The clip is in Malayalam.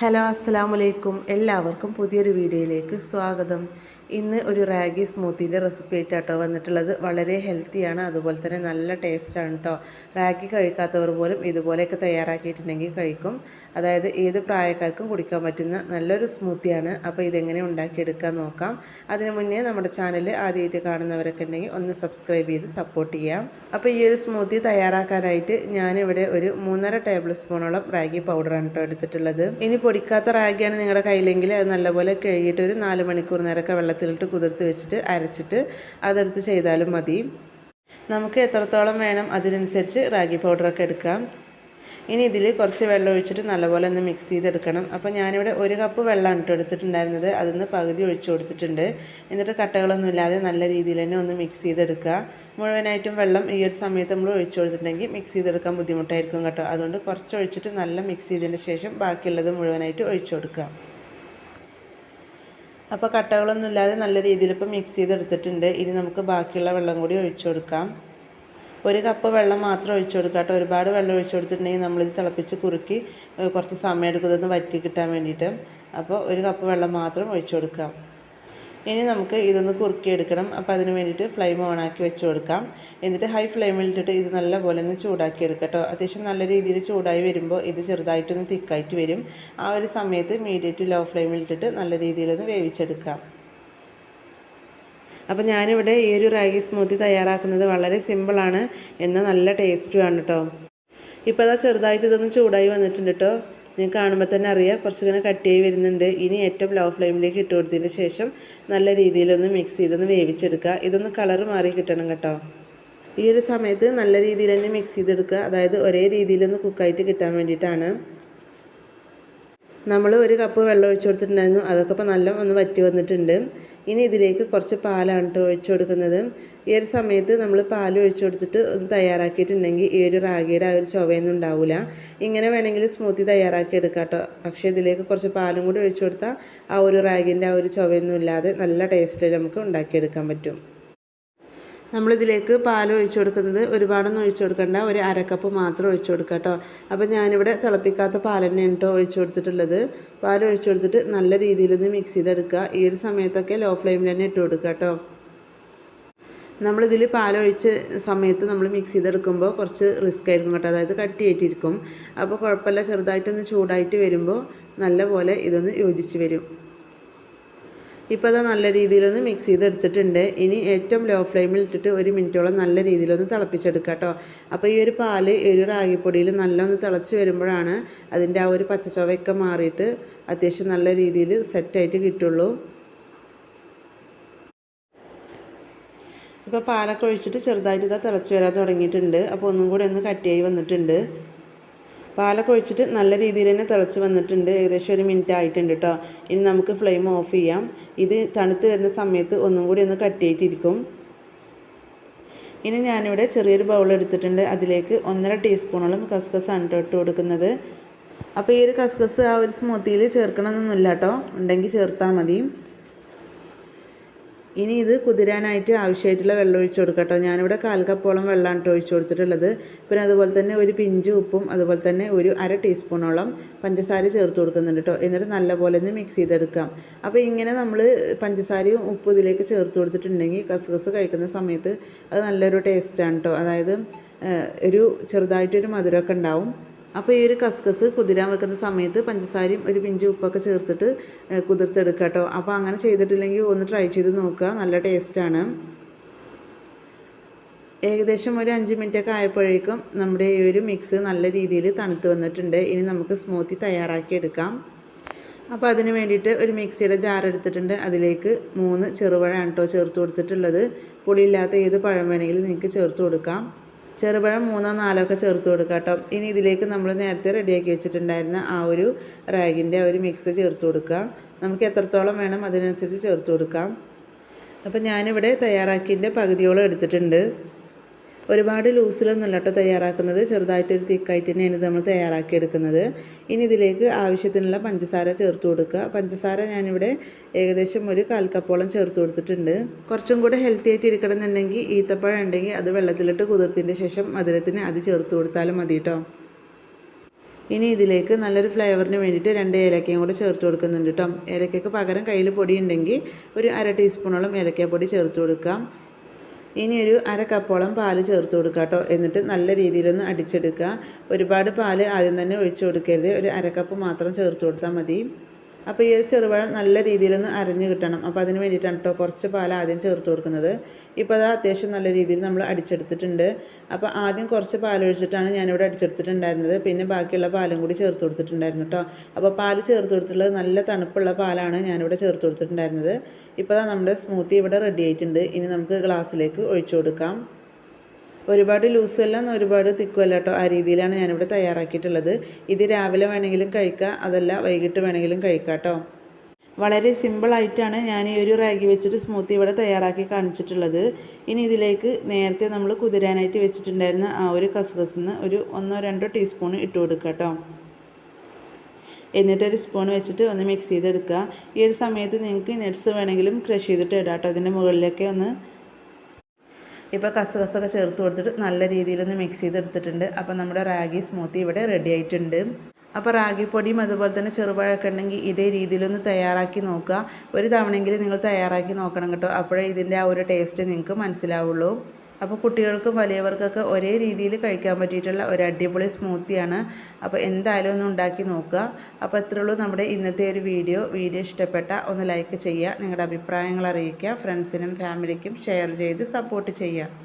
ഹലോ അസ്സലാമലൈക്കും. എല്ലാവർക്കും പുതിയൊരു വീഡിയോയിലേക്ക് സ്വാഗതം. ഇന്ന് ഒരു റാഗി സ്മൂത്തിൻ്റെ റെസിപ്പി ആയിട്ടാട്ടോ വന്നിട്ടുള്ളത്. വളരെ ഹെൽത്തിയാണ്, അതുപോലെ തന്നെ നല്ല ടേസ്റ്റാണ് കേട്ടോ. റാഗി കഴിക്കാത്തവർ പോലും ഇതുപോലെയൊക്കെ തയ്യാറാക്കിയിട്ടുണ്ടെങ്കിൽ കഴിക്കും. അതായത് ഏത് പ്രായക്കാർക്കും കുടിക്കാൻ പറ്റുന്ന നല്ലൊരു സ്മൂത്തിയാണ്. അപ്പോൾ ഇതെങ്ങനെ ഉണ്ടാക്കിയെടുക്കാൻ നോക്കാം. അതിനു മുന്നേ നമ്മുടെ ചാനൽ ആദ്യമായിട്ട് കാണുന്നവരൊക്കെ ഉണ്ടെങ്കിൽ ഒന്ന് സബ്സ്ക്രൈബ് ചെയ്ത് സപ്പോർട്ട് ചെയ്യാം. അപ്പോൾ ഈ ഒരു സ്മൂത്തി തയ്യാറാക്കാനായിട്ട് ഞാനിവിടെ ഒരു 3.5 ടേബിൾ സ്പൂണോളം റാഗി പൗഡറാണ് കേട്ടോ എടുത്തിട്ടുള്ളത്. ഇനി പൊടിക്കാത്ത റാഗിയാണ് നിങ്ങളുടെ കയ്യിലെങ്കിൽ അത് നല്ലപോലെ കഴുകിയിട്ട് ഒരു 4 മണിക്കൂർ നേരമൊക്കെ വെള്ളത്തിലിട്ട് കുതിർത്ത് വെച്ചിട്ട് അരച്ചിട്ട് അതെടുത്ത് ചെയ്താലും മതി. നമുക്ക് എത്രത്തോളം വേണം അതിനനുസരിച്ച് റാഗി പൗഡറൊക്കെ എടുക്കാം. ഇനി ഇതിൽ കുറച്ച് വെള്ളം ഒഴിച്ചിട്ട് നല്ലപോലെ ഒന്ന് മിക്സ് ചെയ്തെടുക്കണം. അപ്പോൾ ഞാനിവിടെ 1 കപ്പ് വെള്ളമാണ് കേട്ടോ എടുത്തിട്ടുണ്ടായിരുന്നത്. അതിന്ന് പകുതി ഒഴിച്ച് കൊടുത്തിട്ടുണ്ട്. എന്നിട്ട് കട്ടകളൊന്നും ഇല്ലാതെ നല്ല രീതിയിൽ തന്നെ ഒന്ന് മിക്സ് ചെയ്തെടുക്കുക. മുഴുവനായിട്ടും വെള്ളം ഈ ഒരു സമയത്ത് നമ്മൾ ഒഴിച്ചു കൊടുത്തിട്ടുണ്ടെങ്കിൽ മിക്സ് ചെയ്തെടുക്കാൻ ബുദ്ധിമുട്ടായിരിക്കും കേട്ടോ. അതുകൊണ്ട് കുറച്ച് ഒഴിച്ചിട്ട് നല്ല മിക്സ് ചെയ്തതിന് ശേഷം ബാക്കിയുള്ളത് മുഴുവനായിട്ട് ഒഴിച്ചു കൊടുക്കുക. അപ്പോൾ കട്ടകളൊന്നും ഇല്ലാതെ നല്ല രീതിയിൽ ഇപ്പോൾ മിക്സ് ചെയ്തെടുത്തിട്ടുണ്ട്. ഇനി നമുക്ക് ബാക്കിയുള്ള വെള്ളം കൂടി ഒഴിച്ചു കൊടുക്കാം. 1 കപ്പ് വെള്ളം മാത്രം ഒഴിച്ചു കൊടുക്കുക കേട്ടോ. ഒരുപാട് വെള്ളം ഒഴിച്ചു കൊടുത്തിട്ടുണ്ടെങ്കിൽ നമ്മളിത് തിളപ്പിച്ച് കുറുക്കി കുറച്ച് സമയം എടുക്കുന്നതൊന്ന് വറ്റി കിട്ടാൻ വേണ്ടിയിട്ട്. അപ്പോൾ 1 കപ്പ് വെള്ളം മാത്രം ഒഴിച്ചു കൊടുക്കാം. ഇനി നമുക്ക് ഇതൊന്ന് കുറുക്കിയെടുക്കണം. അപ്പോൾ അതിന് വേണ്ടിയിട്ട് ഫ്ലെയിം ഓണാക്കി വെച്ച് കൊടുക്കാം. എന്നിട്ട് ഹൈ ഫ്ലെയിമിൽ ഇട്ടിട്ട് ഇത് നല്ലപോലെ ഒന്ന് ചൂടാക്കി എടുക്കാം കേട്ടോ. അത്യാവശ്യം നല്ല രീതിയിൽ ചൂടായി വരുമ്പോൾ ഇത് ചെറുതായിട്ടൊന്ന് തിക്കായിട്ട് വരും. ആ ഒരു സമയത്ത് മീഡിയം ടു ലോ ഫ്ലെയിമിൽ ഇട്ടിട്ട് നല്ല രീതിയിലൊന്ന് വേവിച്ചെടുക്കാം. അപ്പോൾ ഞാനിവിടെ ഈ ഒരു റാഗി സ്മൂത്തി തയ്യാറാക്കുന്നത് വളരെ സിമ്പിളാണ്, എന്നാൽ നല്ല ടേസ്റ്റുമാണ് കേട്ടോ. ഇപ്പോൾ അതാ ചെറുതായിട്ട് ഇതൊന്ന് ചൂടായി വന്നിട്ടുണ്ട് കേട്ടോ. നിങ്ങൾക്ക് കാണുമ്പോൾ തന്നെ അറിയാം കുറച്ചിങ്ങനെ കട്ടിയായി വരുന്നുണ്ട്. ഇനി ഏറ്റവും ലോ ഫ്ലെയിമിലേക്ക് ഇട്ട് കൊടുത്തതിന് ശേഷം നല്ല രീതിയിലൊന്ന് മിക്സ് ചെയ്തൊന്ന് വേവിച്ചെടുക്കുക. ഇതൊന്ന് കളർ മാറി കിട്ടണം കേട്ടോ. ഈ ഒരു സമയത്ത് നല്ല രീതിയിൽ തന്നെ മിക്സ് ചെയ്തെടുക്കുക. അതായത് ഒരേ രീതിയിലൊന്ന് കുക്കായിട്ട് കിട്ടാൻ വേണ്ടിയിട്ടാണ്. നമ്മൾ 1 കപ്പ് വെള്ളം ഒഴിച്ചു കൊടുത്തിട്ടുണ്ടായിരുന്നു. അതൊക്കെ ഇപ്പോൾ നല്ല ഒന്ന് വറ്റി വന്നിട്ടുണ്ട്. ഇനി ഇതിലേക്ക് കുറച്ച് പാലാണ് കേട്ടോ ഒഴിച്ചു കൊടുക്കുന്നത്. ഈ ഒരു സമയത്ത് നമ്മൾ പാൽ ഒഴിച്ചു കൊടുത്തിട്ട് ഒന്ന് തയ്യാറാക്കിയിട്ടുണ്ടെങ്കിൽ ഈ ഒരു റാഗിയുടെ ആ ഒരു ചുവയൊന്നും ഉണ്ടാവില്ല. ഇങ്ങനെ വേണമെങ്കിൽ സ്മൂത്തി തയ്യാറാക്കി എടുക്കാം കേട്ടോ. പക്ഷേ ഇതിലേക്ക് കുറച്ച് പാലും കൂടി ഒഴിച്ചു കൊടുത്താൽ ആ ഒരു റാഗിൻ്റെ ആ ഒരു ചുവയൊന്നും ഇല്ലാതെ നല്ല ടേസ്റ്റിൽ നമുക്ക് ഉണ്ടാക്കിയെടുക്കാൻ പറ്റും. നമ്മളിതിലേക്ക് പാൽ ഒഴിച്ചു കൊടുക്കുന്നത് ഒരുപാടൊന്നും ഒഴിച്ചു കൊടുക്കണ്ട, 1/2 കപ്പ് മാത്രം ഒഴിച്ചു കൊടുക്കുക കേട്ടോ. അപ്പോൾ ഞാനിവിടെ തിളപ്പിക്കാത്ത പാൽ തന്നെയാണ് കേട്ടോ ഒഴിച്ചു കൊടുത്തിട്ടുള്ളത്. പാൽ ഒഴിച്ചു കൊടുത്തിട്ട് നല്ല രീതിയിലൊന്ന് മിക്സ് ചെയ്തെടുക്കുക. ഈ ഒരു സമയത്തൊക്കെ ലോ ഫ്ലെയിമിൽ തന്നെ ഇട്ട് കൊടുക്കുക കേട്ടോ. നമ്മളിതിൽ പാലൊഴിച്ച് സമയത്ത് നമ്മൾ മിക്സ് ചെയ്തെടുക്കുമ്പോൾ കുറച്ച് റിസ്ക് ആയിരിക്കും കേട്ടോ. അതായത് കട്ടിയായിട്ടിരിക്കും. അപ്പോൾ കുഴപ്പമില്ല, ചെറുതായിട്ടൊന്ന് ചൂടായിട്ട് വരുമ്പോൾ നല്ലപോലെ ഇതൊന്ന് യോജിച്ച് വരും. ഇപ്പോൾ അത് നല്ല രീതിയിലൊന്ന് മിക്സ് ചെയ്തെടുത്തിട്ടുണ്ട്. ഇനി ഏറ്റവും ലോ ഫ്ലെയിമിൽ ഇട്ടിട്ട് 1 മിനിറ്റോളം നല്ല രീതിയിലൊന്ന് തിളപ്പിച്ചെടുക്കുക കേട്ടോ. അപ്പോൾ ഈ ഒരു പാൽ ഈ ഒരു റാഗിപ്പൊടിയിൽ നല്ല ഒന്ന് തിളച്ച് വരുമ്പോഴാണ് അതിൻ്റെ ആ ഒരു പച്ചച്ചൊവയൊക്കെ മാറിയിട്ട് അത്യാവശ്യം നല്ല രീതിയിൽ സെറ്റായിട്ട് കിട്ടുള്ളൂ. ഇപ്പോൾ പാലൊക്കെ ഒഴിച്ചിട്ട് ചെറുതായിട്ട് ഇതാ തിളച്ച് വരാൻ തുടങ്ങിയിട്ടുണ്ട്. അപ്പോൾ ഒന്നും കൂടി ഒന്ന് കട്ടിയായി വന്നിട്ടുണ്ട്. പാലൊക്കെ ഒഴിച്ചിട്ട് നല്ല രീതിയിൽ തന്നെ തിളച്ച് വന്നിട്ടുണ്ട്. ഏകദേശം 1 മിനിറ്റ് ആയിട്ടുണ്ട് കേട്ടോ. ഇനി നമുക്ക് ഫ്ലെയിം ഓഫ് ചെയ്യാം. ഇത് തണുത്ത് വരുന്ന സമയത്ത് ഒന്നും കൂടി ഒന്ന് കട്ടിയായിട്ടിരിക്കും. ഇനി ഞാനിവിടെ ചെറിയൊരു ബൗൾ എടുത്തിട്ടുണ്ട്. അതിലേക്ക് 1.5 ടീസ്പൂണോളം കസ്കസാണ് കേട്ടോ ഇട്ട് കൊടുക്കുന്നത്. അപ്പോൾ ഈ ഒരു കസ്കസ് ആ ഒരു സ്മൂത്തിയിൽ ചേർക്കണമെന്നൊന്നുമില്ല കേട്ടോ, ഉണ്ടെങ്കിൽ ചേർത്താൽ മതി. ഇനി ഇത് കുതിരാനായിട്ട് ആവശ്യമായിട്ടുള്ള വെള്ളം ഒഴിച്ച് കൊടുക്കാം കേട്ടോ. ഞാനിവിടെ 1/4 കപ്പോളം വെള്ളമാണ് കേട്ടോ ഒഴിച്ച് കൊടുത്തിട്ടുള്ളത്. പിന്നെ അതുപോലെ തന്നെ 1 പിഞ്ച് ഉപ്പും അതുപോലെ തന്നെ 1/2 ടീസ്പൂണോളം പഞ്ചസാര ചേർത്ത് കൊടുക്കുന്നുണ്ട് കേട്ടോ. എന്നിട്ട് നല്ലപോലെ ഒന്ന് മിക്സ് ചെയ്തെടുക്കാം. അപ്പോൾ ഇങ്ങനെ നമ്മൾ പഞ്ചസാരയും ഉപ്പും ഇതിലേക്ക് ചേർത്ത് കൊടുത്തിട്ടുണ്ടെങ്കിൽ കസ്കസ് കഴിക്കുന്ന സമയത്ത് അത് നല്ലൊരു ടേസ്റ്റാണ് കേട്ടോ. അതായത് ഒരു ചെറുതായിട്ടൊരു മധുരമൊക്കെ ഉണ്ടാവും. അപ്പോൾ ഈ ഒരു കസ്കസ് കുതിരാൻ വെക്കുന്ന സമയത്ത് പഞ്ചസാരയും 1 പിഞ്ച് ഉപ്പൊക്കെ ചേർത്തിട്ട് കുതിർത്തെടുക്കുക കേട്ടോ. അപ്പോൾ അങ്ങനെ ചെയ്തിട്ടില്ലെങ്കിൽ ഒന്ന് ട്രൈ ചെയ്ത് നോക്കുക, നല്ല ടേസ്റ്റാണ്. ഏകദേശം ഒരു 5 മിനിറ്റൊക്കെ ആയപ്പോഴേക്കും നമ്മുടെ ഈ ഒരു മിക്സ് നല്ല രീതിയിൽ തണുത്ത് വന്നിട്ടുണ്ട്. ഇനി നമുക്ക് സ്മൂത്തി തയ്യാറാക്കി എടുക്കാം. അപ്പോൾ അതിന് വേണ്ടിയിട്ട് ഒരു മിക്സിയുടെ ജാർ എടുത്തിട്ടുണ്ട്. അതിലേക്ക് 3 ചെറുപഴമാണ് കേട്ടോ ചേർത്ത് കൊടുത്തിട്ടുള്ളത്. പുളിയില്ലാത്ത ഏത് പഴം വേണമെങ്കിലും നിങ്ങൾക്ക് ചേർത്ത് കൊടുക്കാം. ചെറുപഴം 3-4 ഒക്കെ ചേർത്ത് കൊടുക്കാം കേട്ടോ. ഇനി ഇതിലേക്ക് നമ്മൾ നേരത്തെ റെഡിയാക്കി വെച്ചിട്ടുണ്ടായിരുന്ന ആ ഒരു റാഗിൻ്റെ ആ ഒരു മിക്സ് ചേർത്ത് കൊടുക്കുക. നമുക്ക് എത്രത്തോളം വേണം അതിനനുസരിച്ച് ചേർത്ത് കൊടുക്കാം. അപ്പോൾ ഞാനിവിടെ തയ്യാറാക്കിയതിൻ്റെ പകുതിയോളം എടുത്തിട്ടുണ്ട്. ഒരുപാട് ലൂസിലൊന്നുമല്ല കേട്ടോ തയ്യാറാക്കുന്നത്, ചെറുതായിട്ടൊരു തിക്കായിട്ട് തന്നെയാണ് ഇത് നമ്മൾ തയ്യാറാക്കിയെടുക്കുന്നത്. ഇനി ഇതിലേക്ക് ആവശ്യത്തിനുള്ള പഞ്ചസാര ചേർത്ത് കൊടുക്കുക. പഞ്ചസാര ഞാനിവിടെ ഏകദേശം ഒരു 1/4 കപ്പോളം ചേർത്ത് കൊടുത്തിട്ടുണ്ട്. കുറച്ചും കൂടെ ഹെൽത്തി ആയിട്ട് ഇരിക്കണം എന്നുണ്ടെങ്കിൽ ഈത്തപ്പഴം ഉണ്ടെങ്കിൽ അത് വെള്ളത്തിലിട്ട് കുതിർത്തതിന് ശേഷം മധുരത്തിന് അത് ചേർത്ത് കൊടുത്താലും മതി കേട്ടോ. ഇനി ഇതിലേക്ക് നല്ലൊരു ഫ്ലേവറിന് വേണ്ടിയിട്ട് 2 ഏലക്കയും കൂടി ചേർത്ത് കൊടുക്കുന്നുണ്ട് കേട്ടോ. ഏലക്കയ്ക്ക് പകരം കയ്യിൽ പൊടി ഉണ്ടെങ്കിൽ ഒരു 1/2 ടീസ്പൂണോളം ഏലക്കാപ്പൊടി ചേർത്ത് കൊടുക്കാം. ഇനി ഒരു 1/2 കപ്പോളം പാൽ ചേർത്ത് കൊടുക്കുക കേട്ടോ. എന്നിട്ട് നല്ല രീതിയിലൊന്ന് അടിച്ചെടുക്കുക. ഒരുപാട് പാൽ ആദ്യം തന്നെ ഒഴിച്ച് കൊടുക്കരുത്, ഒരു 1/2 കപ്പ് മാത്രം ചേർത്ത് കൊടുത്താൽ മതി. അപ്പോൾ ഈ ഒരു ചെറുപഴം നല്ല രീതിയിലൊന്ന് അരഞ്ഞ് കിട്ടണം. അപ്പോൾ അതിന് വേണ്ടിയിട്ടാണ് കേട്ടോ കുറച്ച് പാൽ ആദ്യം ചേർത്ത് കൊടുക്കുന്നത്. ഇപ്പോൾ അത് അത്യാവശ്യം നല്ല രീതിയിൽ നമ്മൾ അടിച്ചെടുത്തിട്ടുണ്ട്. അപ്പോൾ ആദ്യം കുറച്ച് പാലൊഴിച്ചിട്ടാണ് ഞാനിവിടെ അടിച്ചെടുത്തിട്ടുണ്ടായിരുന്നത്. പിന്നെ ബാക്കിയുള്ള പാലും കൂടി ചേർത്ത് കൊടുത്തിട്ടുണ്ടായിരുന്നു കേട്ടോ. അപ്പോൾ പാൽ ചേർത്ത് കൊടുത്തിട്ടുള്ളത് നല്ല തണുപ്പുള്ള പാലാണ് ഞാനിവിടെ ചേർത്ത് കൊടുത്തിട്ടുണ്ടായിരുന്നത്. ഇപ്പോൾ നമ്മുടെ സ്മൂത്തി ഇവിടെ റെഡി ആയിട്ടുണ്ട്. ഇനി നമുക്ക് ഗ്ലാസ്സിലേക്ക് ഒഴിച്ചു കൊടുക്കാം. ഒരുപാട് ലൂസുമല്ല ഒരുപാട് തിക്കുമല്ല കേട്ടോ. ആ രീതിയിലാണ് ഞാനിവിടെ തയ്യാറാക്കിയിട്ടുള്ളത്. ഇത് രാവിലെ വേണമെങ്കിലും കഴിക്കാം, അതല്ല വൈകിട്ട് വേണമെങ്കിലും കഴിക്കാം കേട്ടോ. വളരെ സിമ്പിളായിട്ടാണ് ഞാൻ ഈ ഒരു റാഗി വെച്ചിട്ട് സ്മൂത്തി ഇവിടെ തയ്യാറാക്കി കാണിച്ചിട്ടുള്ളത്. ഇനി ഇതിലേക്ക് നേരത്തെ നമ്മൾ കുതിരാനായിട്ട് വെച്ചിട്ടുണ്ടായിരുന്ന ആ ഒരു കസ്കസിന് ഒരു 1-2 ടീസ്പൂൺ ഇട്ട് കൊടുക്കുക കേട്ടോ. എന്നിട്ടൊരു സ്പൂൺ വെച്ചിട്ട് ഒന്ന് മിക്സ് ചെയ്തെടുക്കുക. ഈ ഒരു സമയത്ത് നിങ്ങൾക്ക് നട്ട്സ് വേണമെങ്കിലും ക്രഷ് ചെയ്തിട്ട് ഇടാം കേട്ടോ. അതിൻ്റെ മുകളിലൊക്കെ ഒന്ന് ഇപ്പോൾ കസകസൊക്കെ ചേർത്ത് കൊടുത്തിട്ട് നല്ല രീതിയിലൊന്ന് മിക്സ് ചെയ്തെടുത്തിട്ടുണ്ട്. അപ്പോൾ നമ്മുടെ റാഗി സ്മൂത്തി ഇവിടെ റെഡി ആയിട്ടുണ്ട്. അപ്പോൾ റാഗിപ്പൊടിയും അതുപോലെ തന്നെ ചെറുപഴമൊക്കെ ഉണ്ടെങ്കിൽ ഇതേ രീതിയിലൊന്ന് തയ്യാറാക്കി നോക്കുക. ഒരു തവണയെങ്കിലും നിങ്ങൾ തയ്യാറാക്കി നോക്കണം കേട്ടോ. അപ്പോഴേ ഇതിൻ്റെ ആ ഒരു ടേസ്റ്റ് നിങ്ങൾക്ക് മനസ്സിലാവുള്ളൂ. അപ്പോൾ കുട്ടികൾക്കും വലിയവർക്കൊക്കെ ഒരേ രീതിയിൽ കഴിക്കാൻ പറ്റിയിട്ടുള്ള ഒരു അടിപൊളി സ്മൂത്തിയാണ്. അപ്പോൾ എന്തായാലും ഒന്ന് ഉണ്ടാക്കി നോക്കുക. അപ്പോൾ ഇത്രയേ ഉള്ളൂ നമ്മുടെ ഇന്നത്തെ ഒരു വീഡിയോ ഇഷ്ടപ്പെട്ട ഒന്ന് ലൈക്ക് ചെയ്യുക, നിങ്ങളുടെ അഭിപ്രായങ്ങൾ അറിയിക്കുക, ഫ്രണ്ട്സിനും ഫാമിലിക്കും ഷെയർ ചെയ്ത് സപ്പോർട്ട് ചെയ്യുക.